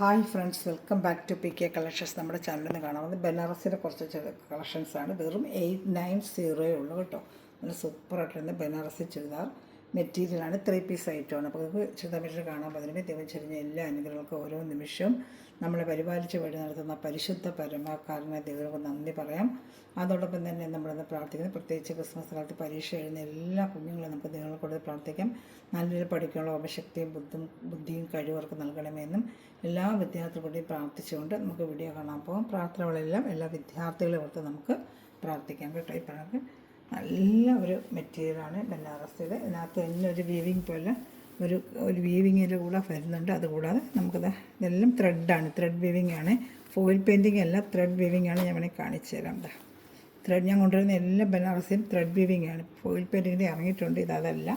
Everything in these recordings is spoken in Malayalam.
Hi friends, welcome back to P K collections. നമ്മുടെ ചാനലിൽ നിന്ന് കാണാവുന്നത് ബനാറസിൻ്റെ കുറച്ച് കളക്ഷൻസാണ്. വെറും 890 ഉള്ളൂ കേട്ടോ. നല്ല സൂപ്പറായിട്ടുണ്ട് ബനാറസി ചുരിദാർ മെറ്റീരിയലാണ്. 3 പീസ് ഐറ്റമാണ്. അപ്പോൾ നമുക്ക് ചുരിദാർ മെറ്റീരിയൽ കാണാൻ പറ്റുന്നത് ദൈവം എല്ലാ അനുഗ്രഹങ്ങൾക്കും ഓരോ നിമിഷവും നമ്മളെ പരിപാലിച്ച് വഴി നടത്തുന്ന പരിശുദ്ധ പരമാകാരനെ ദൈവങ്ങൾക്ക് നന്ദി പറയാം. അതോടൊപ്പം തന്നെ നമ്മളിന്ന് പ്രാർത്ഥിക്കുന്നത്, പ്രത്യേകിച്ച് ക്രിസ്മസ് കാലത്ത് പരീക്ഷ എഴുതുന്ന എല്ലാ കുഞ്ഞുങ്ങളെയും നമുക്ക് ദൈവങ്ങളെ കൊടുത്ത് പ്രാർത്ഥിക്കാം. നല്ലൊരു പഠിക്കാനുള്ള ഓപശക്തിയും ബുദ്ധിയും കഴിവർക്ക് നൽകണമെന്നും എല്ലാ വിദ്യാർത്ഥികളുടെയും പ്രാർത്ഥിച്ചുകൊണ്ട് നമുക്ക് വീഡിയോ കാണാൻ പോകാം. പ്രാർത്ഥനകളെല്ലാം എല്ലാ വിദ്യാർത്ഥികളെ ഓർത്ത് നമുക്ക് പ്രാർത്ഥിക്കാം കേട്ടോ. ഈ പറഞ്ഞ നല്ല ഒരു മെറ്റീരിയലാണ് ബനാറസിയുടെ. ഇതിനകത്ത് തന്നെ ഒരു വീവിങ് പോലെ ഒരു വീവിങ്ങിൻ്റെ കൂടെ വരുന്നുണ്ട്. അതുകൂടാതെ നമുക്കിത് ഇതെല്ലാം ത്രെഡാണ്, ത്രെഡ് വീവിങ് ആണ്. ഫോയിൽ പെയിൻറ്റിങ് അല്ല, ത്രെഡ് വീവിങ് ആണ്. ഞാൻ വേണമെങ്കിൽ കാണിച്ചു തരാം. ത്രെഡ് ഞാൻ കൊണ്ടുവരുന്ന എല്ലാ ബനാറസിയും ത്രെഡ് വീവിങ് ആണ്. ഫോയിൽ പെയിൻറ്റിങ്ങിൻ്റെ ഇറങ്ങിയിട്ടുണ്ട്, അതല്ല,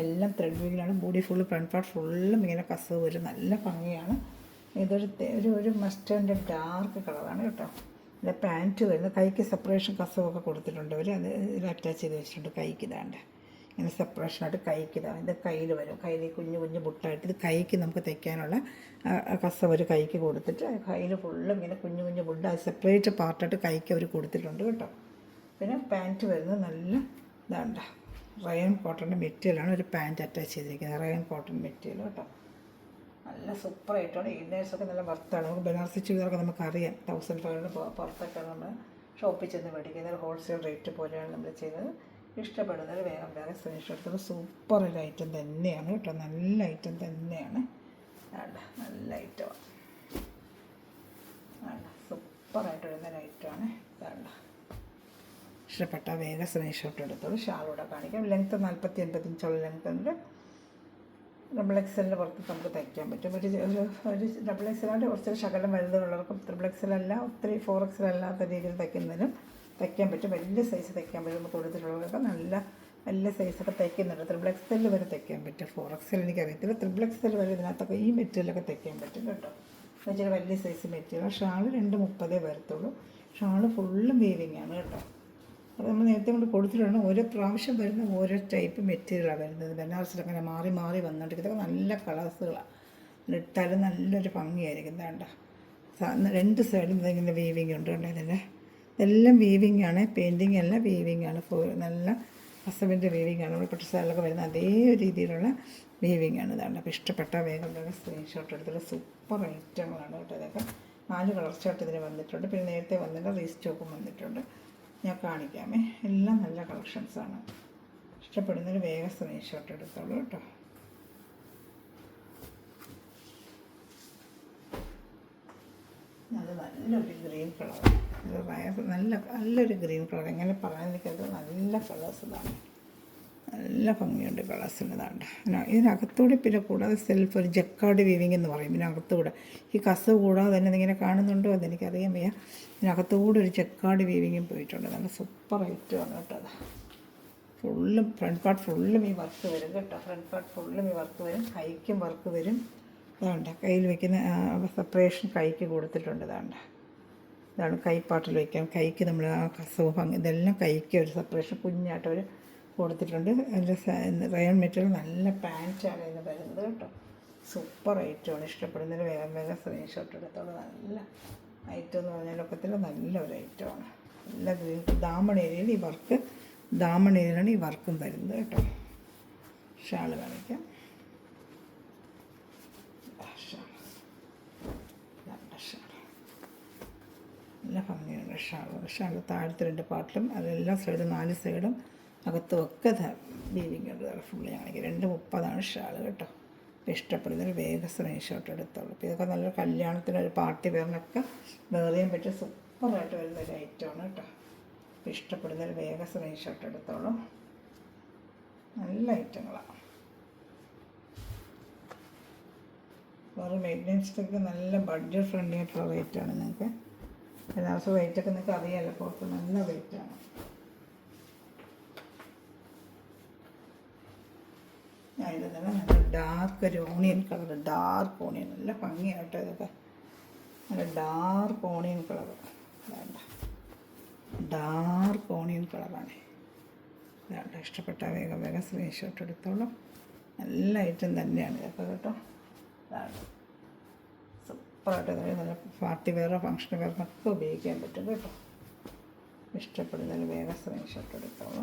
എല്ലാം ത്രെഡ് വീവിങ്ങിലാണ്. ബോഡി ഫുള്ള് ഫ്രണ്ട് പാർട്ട് ഫുള്ളും ഇങ്ങനെ കസവ് വരും, നല്ല ഭംഗിയാണ്. ഇതൊരു മസ്റ്റേർഡ് ഡാർക്ക് കളറാണ് കേട്ടോ. ഇത് പാൻറ്റ് വരുന്നത്, കൈക്ക് സെപ്പറേഷൻ കസവൊക്കെ കൊടുത്തിട്ടുണ്ട് അവർ. അത് ഇതിൽ അറ്റാച്ച് ചെയ്ത് വെച്ചിട്ടുണ്ട്. കൈക്ക് ഇതാണ്ട് ഇങ്ങനെ സെപ്പറേഷനായിട്ട് കൈക്ക് ഇതാണ്. ഇത് കയ്യിൽ വരും, കയ്യിൽ കുഞ്ഞു കുഞ്ഞു ബുട്ടായിട്ട്. ഇത് കൈക്ക് നമുക്ക് തയ്ക്കാനുള്ള കസവ് ഒരു കൈക്ക് കൊടുത്തിട്ട് കയ്യിൽ ഫുള്ളും ഇങ്ങനെ കുഞ്ഞു കുഞ്ഞു ബുട്ട്, അത് സെപ്പറേറ്റ് പാർട്ടായിട്ട് കൈക്ക് അവർ കൊടുത്തിട്ടുണ്ട് കേട്ടോ. പിന്നെ പാൻറ്റ് വരുന്നത് നല്ല ഇതാണ്ട് റയോൺ കോട്ടൻ്റെ മെറ്റീരിയലാണ്. ഒരു പാൻറ്റ് അറ്റാച്ച് ചെയ്തിരിക്കുന്നത് റയോൺ കോട്ടൺ മെറ്റീരിയൽ കേട്ടോ. നല്ല സൂപ്പറായിട്ടാണ്. ഇന്നേഴ്സൊക്കെ നല്ല വർത്താണ്. നമുക്ക് ബനാറസി ചുരിദാറൊക്കെ നമുക്കറിയാം 1500 പുറത്തൊക്കെ നമ്മൾ ഷോപ്പിൽ ചെന്ന് മേടിക്കുന്നത്. ഹോൾസെയിൽ റേറ്റ് പോലെയാണ് നമ്മൾ ചെയ്തത്. ഇഷ്ടപ്പെടുന്നത് വേഗം സ്ക്രീൻഷോട്ട്. സൂപ്പർ ഒരു ഐറ്റം തന്നെയാണ് കേട്ടോ. നല്ല ഐറ്റം തന്നെയാണ്. നല്ല ഐറ്റമാണ്. സൂപ്പറായിട്ട് വരുന്നൊരു ഐറ്റമാണ്. വേണ്ട ഇഷ്ടപ്പെട്ട വേഗം സ്ക്രീൻഷോട്ട് എടുത്തോളൂ. ഷാളൂടെ കാണിക്കാം. ലെങ്ത്ത് 40-50 ഇഞ്ചുള്ള ലെങ്ത്ത് ഉണ്ട്. ഡബിൾ എക്സലിൻ്റെ പുറത്ത് നമുക്ക് തയ്ക്കാൻ പറ്റും. ഒരു ഡബിൾ എക്സലായിട്ട് കുറച്ചൊരു ശകലം വലുതുള്ളവർക്കും, ട്രിപ്പിൾ എക്സലല്ല, ഒത്തിരി 4 എക്സലല്ലാത്ത രീതിയിൽ തയ്ക്കുന്നതിനും തയ്ക്കാൻ പറ്റും. വലിയ സൈസ് തയ്ക്കാൻ പറ്റും. നമുക്ക് കൊടുത്തിട്ടുള്ളവരൊക്കെ നല്ല വലിയ സൈസൊക്കെ തയ്ക്കുന്നുണ്ട്. ട്രിപ്പിൾ എക്സൽ വരെ തയ്ക്കാൻ പറ്റും. 4 എക്സൽ എനിക്കറിയത്തില്ല. ട്രിപ്പിൾ എക്സൽ വരെ ഇതിനകത്തൊക്കെ ഈ മെറ്റീരിയലൊക്കെ തയ്ക്കാൻ പറ്റും കേട്ടോ. എന്നുവെച്ചാൽ വലിയ സൈസ് മെറ്റീരിയൽ. ഷാള് 230 വരത്തുള്ളൂ. ഷാള് ഫുള്ളും വീവിങ് ആണ് കേട്ടോ. അത് നമ്മൾ നേരത്തെ കൊണ്ട് കൊടുത്തിട്ടാണ്. ഓരോ പ്രാവശ്യം വരുന്ന ഓരോ ടൈപ്പ് മെറ്റീരിയലാണ് വരുന്നത്. ബനാറസിലൊക്കെ അങ്ങനെ മാറി മാറി വന്നിട്ട് ഇതൊക്കെ നല്ല കളേഴ്സുകളാണ്. ഇട്ടാലും നല്ലൊരു ഭംഗിയായിരിക്കും. വേണ്ട 2 സൈഡും ഇതിങ്ങനെ വീവിങ് ഉണ്ട് കേട്ടോ. ഇതെല്ലാം വീവിങ് ആണ്, പെയിൻറ്റിങ് അല്ല, വീവിങ് ആണ്. നല്ല ഹസബിൻ്റെ വീവിങ് ആണ്. നമ്മൾ പട്ട് സൈഡിലൊക്കെ വരുന്ന അതേ രീതിയിലുള്ള വീവിങ് ആണ്. ഇതാണ്. അപ്പോൾ ഇഷ്ടപ്പെട്ട വേഗം സ്ക്രീൻഷോട്ട് എടുത്തിട്ട് സൂപ്പർ ഐറ്റങ്ങളാണ് കേട്ടോ. ഇതൊക്കെ 4 കളർ ചാർട്ട് ഇതിന് വന്നിട്ടുണ്ട്. പിന്നെ നേരത്തെ വന്നിട്ട് റീസ്റ്റോക്കും വന്നിട്ടുണ്ട്. ഞാൻ കാണിക്കാമേ. എല്ലാം നല്ല കളക്ഷൻസാണ്. ഇഷ്ടപ്പെടുന്നൊരു വേഗം സ്ക്രീൻഷോട്ട് എടുത്തോളൂ കേട്ടോ. അത് നല്ലൊരു ഗ്രീൻ കളറാണ്. നല്ലൊരു ഗ്രീൻ കളർ. എങ്ങനെ പറയാൻ എനിക്കത് നല്ല കളേഴ്സ്. ഇതാണ് നല്ല ഭംഗിയുണ്ട് കളേഴ്സിന്. ഇതാണ്ട് ഇതിനകത്തൂടെ പിന്നെ കൂടാതെ സെൽഫ് ഒരു ജക്കാർഡ് വീവിങ് എന്ന് പറയും. ഇതിനകത്തൂടെ ഈ കസവ് കൂടാതെ തന്നെ ഇതിങ്ങനെ കാണുന്നുണ്ടോ അതെനിക്കറിയാൻ വയ്യ. ഇതിനകത്തൂടെ ഒരു ജക്കാർഡ് വീവിങ്ങും പോയിട്ടുണ്ട്. നല്ല സൂപ്പർ ഐറ്റമാണ് കേട്ടോ. അത് ഫുള്ളും ഫ്രണ്ട് പാർട്ട് ഫുള്ളും ഈ വർക്ക് വരും കേട്ടോ. ഫ്രണ്ട് പാർട്ട് ഫുള്ളും ഈ വർക്ക് വരും. കൈക്കും വർക്ക് വരും. ഇതാണ്ട് കയ്യിൽ വയ്ക്കുന്ന സെപ്പറേഷൻ കൈക്ക് കൊടുത്തിട്ടുണ്ട്. ഇതാണ് കൈപ്പാട്ടിൽ വയ്ക്കാൻ. കൈക്ക് നമ്മൾ ആ കസവ് ഭംഗി ഇതെല്ലാം കൈക്ക് ഒരു സെപ്പറേഷൻ കുഞ്ഞായിട്ട് അവർ കൊടുത്തിട്ടുണ്ട്. അതിൻ്റെ റയോൺ മെറ്റീരിയൽ നല്ല പാൻറ്റാണ് ഇതിന് വരുന്നത് കേട്ടോ. സൂപ്പർ ഐറ്റമാണ്. ഇഷ്ടപ്പെടുന്നതിന് വേഗം സ്ക്രീൻഷോട്ട് എടുത്തോളൂ. നല്ല ഐറ്റം എന്ന് പറഞ്ഞാൽ ഒക്കത്തിൽ നല്ലൊരു ഐറ്റമാണ്. നല്ല ഗ്രീൻ ദാമൺ ഏരിയയിൽ ഈ വർക്ക്, ദാമൺ ഏരിയയിലാണ് ഈ വർക്കും വരുന്നത് കേട്ടോ. ഷാള് കാണിക്കാം. നല്ല ഭംഗിയുണ്ട് ഷാള് താഴത്തെ 2 പാർട്ടിലും അതെല്ലാം സൈഡും 4 സൈഡും അകത്തും ഒക്കെ വീവിങ് ഉണ്ട്. ഫുള്ള് കാണിക്കും. 230 ഷാള് കേട്ടോ. ഇഷ്ടപ്പെടുന്നൊരു വേഗം സ്ക്രീൻഷോട്ട് എടുത്തോളൂ. അപ്പോൾ ഇതൊക്കെ നല്ലൊരു കല്യാണത്തിന് ഒരു പാർട്ടി വെയറിനൊക്കെ വെയർ ചെയ്യാൻ പറ്റിയ സൂപ്പറായിട്ട് വരുന്നൊരു ഐറ്റമാണ് കേട്ടോ. അപ്പോൾ ഇഷ്ടപ്പെടുന്നൊരു വേഗം സ്ക്രീൻഷോട്ട് എടുത്തോളൂ. നല്ല ഐറ്റങ്ങളാണ്. വേറെ മെയിൻ്റെനൻസിനൊക്കെ നല്ല ബഡ്ജറ്റ് ഫ്രണ്ട്ലി ആയിട്ടുള്ള റേറ്റാണ്. നിങ്ങൾക്ക് ബനാറസ് റേറ്റൊക്കെ നിങ്ങൾക്ക് അറിയാമല്ലോ. പുറത്ത് നല്ല റേറ്റാണ്. അതിൽ തന്നെ നല്ല ഡാർക്ക് ഒരു ഓണിയൻ കളർ, ഡാർക്ക് ഓണിയൻ. നല്ല ഭംഗിയായിട്ടോ ഇതൊക്കെ. നല്ല ഡാർക്ക് ഓണിയൻ കളർ. വേണ്ട ഡാർക്ക് ഓണിയൻ കളറാണ്. വേണ്ട ഇഷ്ടപ്പെട്ട വേഗം സ്ക്രീൻഷോട്ട് എടുത്തോളൂ. നല്ല ഐറ്റം തന്നെയാണ് ഇതൊക്കെ കേട്ടോ. സൂപ്പറായിട്ട് നല്ല പാർട്ടി വെയറോ ഫങ്ഷൻ വെയറിനൊക്കെ ഉപയോഗിക്കാൻ പറ്റും കേട്ടോ. ഇഷ്ടപ്പെടുന്നതിന് വേഗം സ്ക്രീൻഷോട്ട് എടുത്തോളൂ.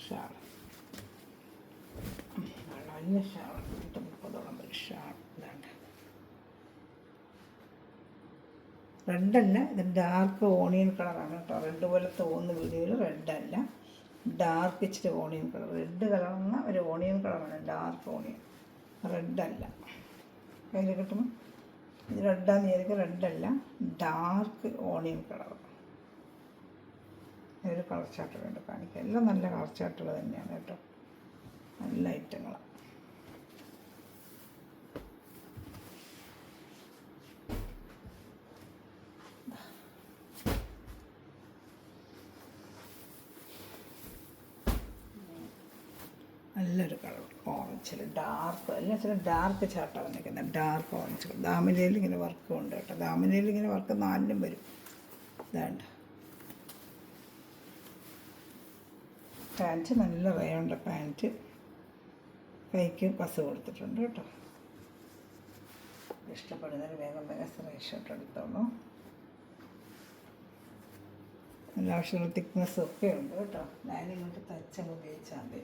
ഷാൾ നല്ല ഷാൾ 30 ഒരു ഷാൾ. ഇതാണ്ട് റെഡല്ല, ഇത് ഡാർക്ക് ഓണിയൻ കളറാണ് കേട്ടോ. റെഡ് പോലെ തോന്നുന്ന വീഡിയോയിൽ റെഡല്ല, ഡാർക്ക് ഇച്ചിരി ഓണിയൻ കളർ. റെഡ് കളർന്ന ഒരു ഓണിയൻ കളറാണ്, ഡാർക്ക് ഓണിയൻ, റെഡല്ല. കയ്യിൽ കിട്ടുമ്പോൾ ഇത് റെഡാന്ന് വിചാരിക്കും, റെഡല്ല, ഡാർക്ക് ഓണിയൻ കളർ. ഒരു കളർ ചാർട്ട് വേണ്ട കാണിക്കുക. എല്ലാം നല്ല കളർ ചാർട്ടുകൾ തന്നെയാണ് കേട്ടോ, നല്ല ഐറ്റങ്ങളാണ്. നല്ലൊരു കളർ ഓറഞ്ചിൽ ഡാർക്ക്, എല്ലാം ചില ഡാർക്ക് ചാർട്ടാണ് വന്നിരിക്കുന്നത്, ഡാർക്ക് ഓറഞ്ച്. ദാമിനയിൽ ഇങ്ങനെ വർക്ക് ഉണ്ട് കേട്ടോ, ദാമിനയിൽ ഇങ്ങനെ വർക്ക് 4ലും വരും. ഇതാണ്ട് പാൻറ്റ്, നല്ല റയോണ്ട പാൻറ്റ്, കൈക്ക് പസ് കൊടുത്തിട്ടുണ്ട് കേട്ടോ. ഇഷ്ടപ്പെടുന്നതിന് വേഗം സ്ക്രീൻഷോട്ട് എടുത്തോളൂ. നല്ല ആവശ്യമുള്ള തിക്നെസ്സും ഒക്കെ ഉണ്ട് കേട്ടോ. ഞാനിങ്ങോട്ട് തച്ചങ്ങ് ഉപയോഗിച്ചാൽ മതി.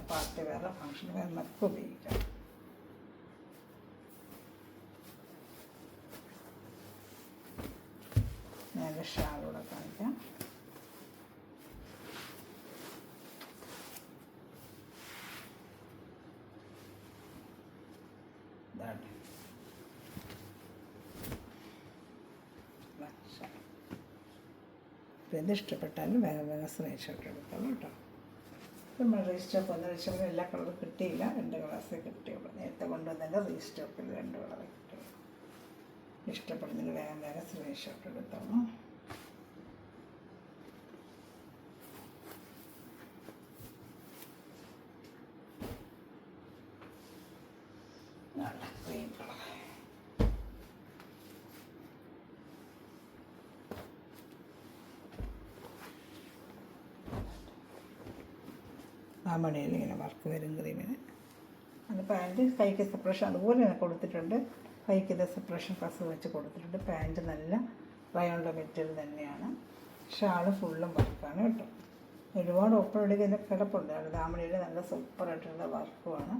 പാർട്ടി വേറെ ഫങ്ഷൻ വേറെന്നൊക്കെ ഉപയോഗിക്കാം. ഞാൻ ഷാളൂടെ കാണിക്കാം. ഇതാണ് ഇത്. ഇഷ്ടപ്പെട്ടാലും വേഗം സ്ക്രീൻഷോട്ട് എടുത്തോളൂ കേട്ടോ. നമ്മൾ റീസ്റ്റോക്ക് വന്ന റീസ്റ്റോക്കിൽ എല്ലാ കളറും കിട്ടിയില്ല, 2 കളേഴ്സേ കിട്ടിയുള്ളൂ. നേരത്തെ കൊണ്ടുവന്നതിൻ്റെ റീസ്റ്റോക്കിൽ 2 കളറേ കിട്ടിയുള്ളൂ. ഇഷ്ടപ്പെടുന്നതിന് വേഗം സ്ക്രീൻഷോട്ട് എടുത്തോളൂ. ക്രീം കളർ, ആ മണിയിൽ ഇങ്ങനെ വർക്ക് വരും ക്രീമിന്. അത് പാൻറ്റ് കൈക്ക് സെപ്പറേഷൻ അതുപോലെ തന്നെ കൊടുത്തിട്ടുണ്ട്. കൈക്ക് ഇത് സെപ്പറേഷൻ കസ് വെച്ച് കൊടുത്തിട്ടുണ്ട്. പാൻറ്റ് നല്ല റയോണ്ട മെറ്റീരിയൽ തന്നെയാണ്. ഷാള് ഫുള്ളും വർക്കാണ് കേട്ടോ. ഒരുപാട് ഓപ്പൺ എടുക്കുന്ന കിടപ്പുണ്ട്. അത് ദാമണിയിൽ നല്ല സൂപ്പറായിട്ടുള്ള വർക്കുമാണ്.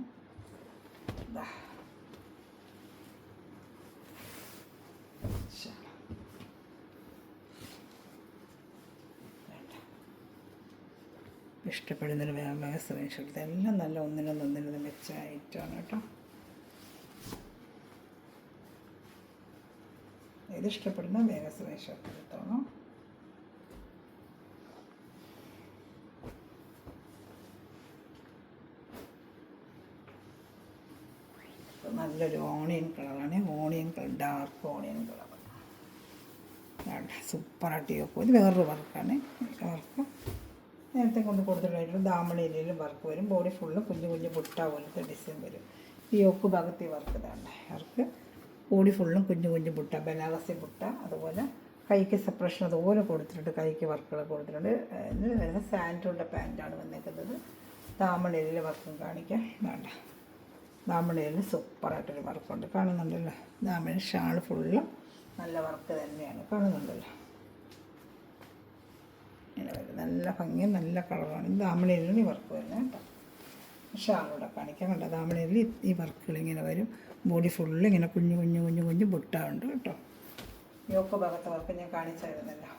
ഇഷ്ടപ്പെടുന്നതിന് വേഗം സ്ക്രീൻഷോട്ട്. ഇതെല്ലാം നല്ല ഒന്നിനൊന്നിനൊന്ന് മെച്ച ഐറ്റമാണ് കേട്ടോ. ഇത് ഇഷ്ടപ്പെടുന്ന വേഗം സ്ക്രീൻഷോട്ട് എടുത്തോളൂ. നല്ലൊരു ഓണിയൻ കളറാണ്, onion colour, dark onion colour. സൂപ്പറായിട്ട് യോക്ക്. ഇത് വേറൊരു വർക്കാണ്. വർക്ക് നേരത്തെ കൊണ്ട് കൊടുത്തിട്ടുണ്ടായിട്ട് ദാമണിയിലും വർക്ക് വരും. ബോഡി ഫുള്ള് കുഞ്ഞു കുഞ്ഞു ബുട്ട പോലത്തെ ഡിസൈൻ വരും. ഈ യോക്ക് ഭാഗത്ത് ഈ വർക്ക് ഇതാണ്. അവർക്ക് ബോഡി ഫുള്ളും കുഞ്ഞു കുഞ്ഞു ബുട്ട, ബനാറസി ബുട്ട. അതുപോലെ കൈക്ക് സെപ്പറേഷൻ അതുപോലെ കൊടുത്തിട്ടുണ്ട്, കൈക്ക് വർക്കുകൾ കൊടുത്തിട്ടുണ്ട്. ഇതിന് വരുന്ന സാൻഡോയുടെ പാൻറ്റാണ് വന്നിരിക്കുന്നത്. ദാമണിയിലെ വർക്കും കാണിക്കാം. വേണ്ട, ദാമണിയിൽ സൂപ്പറായിട്ടൊരു വർക്കുണ്ട്, കാണുന്നുണ്ടല്ലോ. ദാമണി ഷാൾ ഫുള്ളും നല്ല വർക്ക് തന്നെയാണ്, കാണുന്നുണ്ടല്ലോ. ഇങ്ങനെ വരും, നല്ല ഭംഗിയും നല്ല കളറാണ്. ഇത് ദാമണിയിലാണ് ഈ വർക്ക് വരുന്നത് കേട്ടോ. ഷാളൂടെ കാണിക്കാം. കണ്ടോ, ദാമണിയിൽ ഈ വർക്കുകൾ ഇങ്ങനെ വരും. ബോഡി ഫുള്ള് ഇങ്ങനെ കുഞ്ഞു കുഞ്ഞു കുഞ്ഞു കുഞ്ഞു ബുട്ടാറുണ്ട് കേട്ടോ. യോക്ക് ഭാഗത്തെ വർക്ക് ഞാൻ കാണിച്ചായിരുന്നല്ലോ.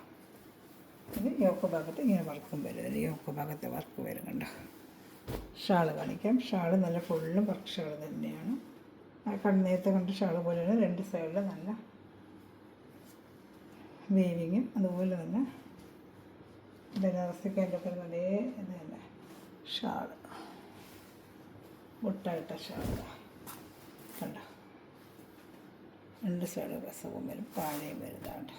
ഇത് യോക്ക് ഭാഗത്ത് ഇങ്ങനെ വർക്കും വരും. യോക്ക് ഭാഗത്തെ വർക്ക് വരും. കണ്ടോ, ഷാള് കാണിക്കാം. ഷാള് നല്ല ഫുള്ളും വർക്ക് ഷാൾ തന്നെയാണ്. നേരത്തെ കണ്ട ഷാള് പോലെയാണ്. 2 സൈഡിലും നല്ല വീവിങ്ങും അതുപോലെ തന്നെ ബനാറസിക്കതിൻ്റെ ഒക്കെ നല്ല ഇത് തന്നെ ഷാള്, മുട്ടായിട്ട ഷാള് കണ്ട. 2 സൈഡ് രസവും വരും, പാഴയും വരുന്നതാണ്ട്.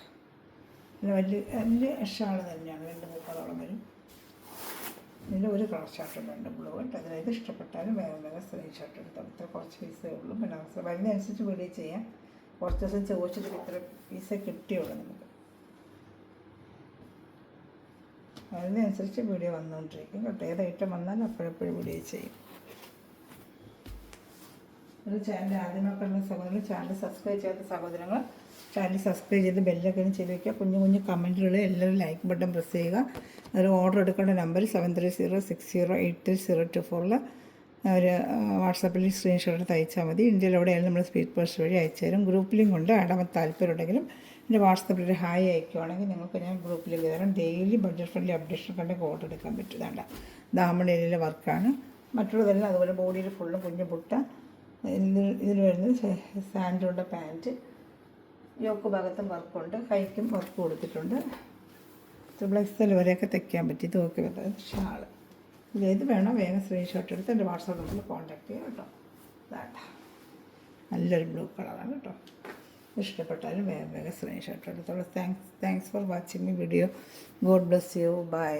പിന്നെ വലിയ വലിയ ഷാള് തന്നെയാണ്. 2 പൂക്കളോളം വരും. ഇതിൻ്റെ ഒരു കളർ ഷർട്ടുണ്ട്, 2 ബ്ലൂ ആയിട്ട്. അതിനത് ഇഷ്ടപ്പെട്ടാലും വേഗം വേഗം സ്ക്രീൻഷോട്ട് എടുത്താൽ. ഇത്ര കുറച്ച് പീസേ ഉള്ളൂ. ബനാറസ് വരുന്നതനുസരിച്ച് വീഡിയോ ചെയ്യാം. കുറച്ച് ദിവസം ചോദിച്ചിട്ട് ഇത്ര പീസേ കിട്ടിയുള്ളൂ നമുക്ക്. അതിനനുസരിച്ച് വീഡിയോ വന്നുകൊണ്ടിരിക്കും കേട്ടോ. ഏത് ഐറ്റം വന്നാലും അപ്പോഴെപ്പോഴും വീഡിയോ ചെയ്യും. ഒരു ചാനൽ ആദ്യമൊക്കെ ഉള്ള സഹോദരങ്ങൾ, ചാനൽ സബ്സ്ക്രൈബ് ചെയ്യാത്ത സഹോദരങ്ങൾ ചാനൽ സബ്സ്ക്രൈബ് ചെയ്ത് ബെല്ലൊക്കെ ചെയ്ത് വയ്ക്കുക. കുഞ്ഞു കുഞ്ഞു കമൻറ്റുകൾ എല്ലാവരും ലൈക്ക് ബട്ടൺ പ്രസ് ചെയ്യുക. ഒരു ഓർഡർ എടുക്കേണ്ട നമ്പർ 7306083024 ഒരു വാട്സാപ്പിൽ സ്ക്രീൻഷോട്ട് എടുത്ത് അയച്ചാൽ മതി. ഇന്ത്യയിൽ എവിടെയായാലും നമ്മൾ സ്പീഡ് പോസ്റ്റ് വഴി അയച്ചു തരും. ഗ്രൂപ്പ് ലിങ്ക് ഉണ്ട്. ആടാൻ താല്പര്യം ഉണ്ടെങ്കിലും എൻ്റെ വാട്സാപ്പിൽ ഒരു ഹായ് അയക്കുകയാണെങ്കിൽ നിങ്ങൾക്ക് ഞാൻ ഗ്രൂപ്പ് ലിങ്ക് തരാം. ഡെയിലി ബഡ്ജറ്റ് ഫ്രണ്ട്ലി അപ്ഡേഷൻ കണ്ടെങ്കിൽ ഓർഡർ എടുക്കാൻ പറ്റുന്നതാണ്. ദാമൺ ഏരിയയിലെ വർക്കാണ്. മറ്റുള്ളതെല്ലാം അതുപോലെ ബോഡിയിൽ ഫുള്ളും കുഞ്ഞു പുട്ട. ഇതിൽ വരുന്നത് സാൻഡോയുടെ പാൻറ്റ്. യോക്ക് ഭാഗത്തും വർക്കുണ്ട്. കൈക്കും വർക്ക് കൊടുത്തിട്ടുണ്ട്. XL വരെയൊക്കെ തയ്ക്കാൻ പറ്റി. ഇത് ഓക്കെ വരുന്നത് ഷാള്. ഇതിലേത് വേണോ വേഗം സ്ക്രീൻഷോട്ട് എടുത്ത് എൻ്റെ വാട്സാപ്പ് നമ്പറിൽ കോൺടാക്ട് ചെയ്യുക കേട്ടോ. ഇതാണ്ട നല്ലൊരു ബ്ലൂ കളറാണ് കേട്ടോ. ഇഷ്ടപ്പെട്ടാലും വേഗം സ്ക്രീൻഷോട്ട് എടുത്തോളൂ. Thanks for watching my video. God bless you. By.